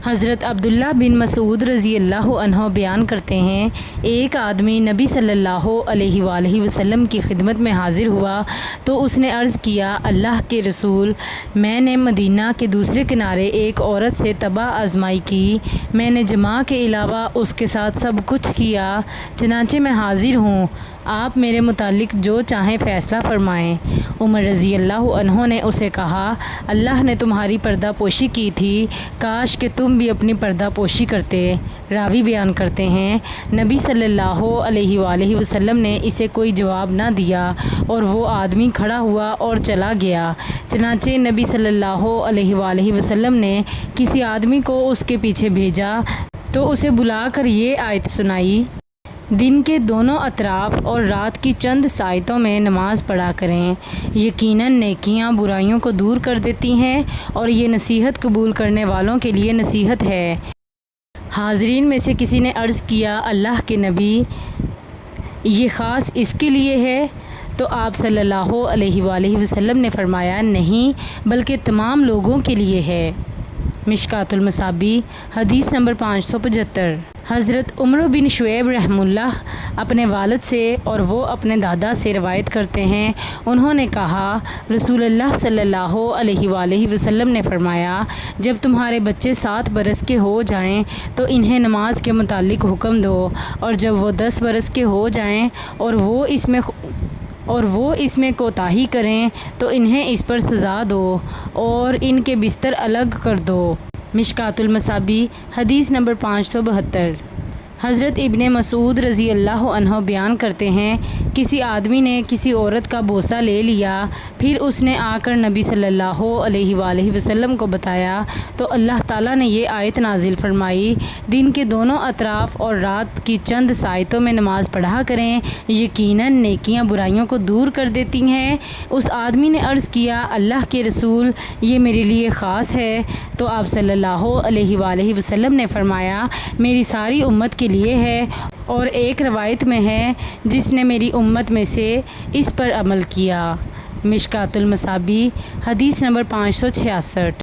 حضرت عبداللہ بن مسعود رضی اللہ عنہ بیان کرتے ہیں، ایک آدمی نبی صلی اللہ علیہ وآلہ وسلم کی خدمت میں حاضر ہوا تو اس نے عرض کیا، اللہ کے رسول، میں نے مدینہ کے دوسرے کنارے ایک عورت سے تباہ آزمائی کی، میں نے جماع کے علاوہ اس کے ساتھ سب کچھ کیا، چنانچہ میں حاضر ہوں، آپ میرے متعلق جو چاہیں فیصلہ فرمائیں۔ عمر رضی اللہ عنہ نے اسے کہا، اللہ نے تمہاری پردہ پوشی کی تھی، کاش کہ تم بھی اپنی پردہ پوشی کرتے۔ راوی بیان کرتے ہیں، نبی صلی اللہ علیہ وآلہ وسلم نے اسے کوئی جواب نہ دیا اور وہ آدمی کھڑا ہوا اور چلا گیا۔ چنانچہ نبی صلی اللہ علیہ وآلہ وسلم نے کسی آدمی کو اس کے پیچھے بھیجا تو اسے بلا کر یہ آیت سنائی، دن کے دونوں اطراف اور رات کی چند ساعتوں میں نماز پڑھا کریں، یقیناً نیکیاں برائیوں کو دور کر دیتی ہیں اور یہ نصیحت قبول کرنے والوں کے لیے نصیحت ہے۔ حاضرین میں سے کسی نے عرض کیا، اللہ کے نبی، یہ خاص اس کے لیے ہے؟ تو آپ صلی اللہ علیہ وآلہ وسلم نے فرمایا، نہیں بلکہ تمام لوگوں کے لیے ہے۔ مشکوٰۃ المصابیح حدیث نمبر 575۔ حضرت عمر بن شعیب رحمہ اللہ اپنے والد سے اور وہ اپنے دادا سے روایت کرتے ہیں، انہوں نے کہا، رسول اللہ صلی اللہ علیہ وآلہ وسلم نے فرمایا، جب تمہارے بچے 7 برس کے ہو جائیں تو انہیں نماز کے متعلق حکم دو، اور جب وہ 10 برس کے ہو جائیں اور وہ اس میں کوتاہی کریں تو انہیں اس پر سزا دو اور ان کے بستر الگ کر دو۔ مشکوٰۃ المصابیح حدیث نمبر 572۔ حضرت ابن مسعود رضی اللہ عنہ بیان کرتے ہیں، کسی آدمی نے کسی عورت کا بوسہ لے لیا، پھر اس نے آ کر نبی صلی اللہ علیہ وآلہ وسلم کو بتایا تو اللہ تعالیٰ نے یہ آیت نازل فرمائی، دن کے دونوں اطراف اور رات کی چند ساعتوں میں نماز پڑھا کریں، یقیناً نیکیاں برائیوں کو دور کر دیتی ہیں۔ اس آدمی نے عرض کیا، اللہ کے رسول، یہ میرے لیے خاص ہے؟ تو آپ صلی اللہ علیہ وآلہ وسلم نے فرمایا، میری ساری امت کے لیے ہے، اور ایک روایت میں ہے، جس نے میری امت میں سے اس پر عمل کیا۔ مشکوٰۃ المصابیح حدیث نمبر 566۔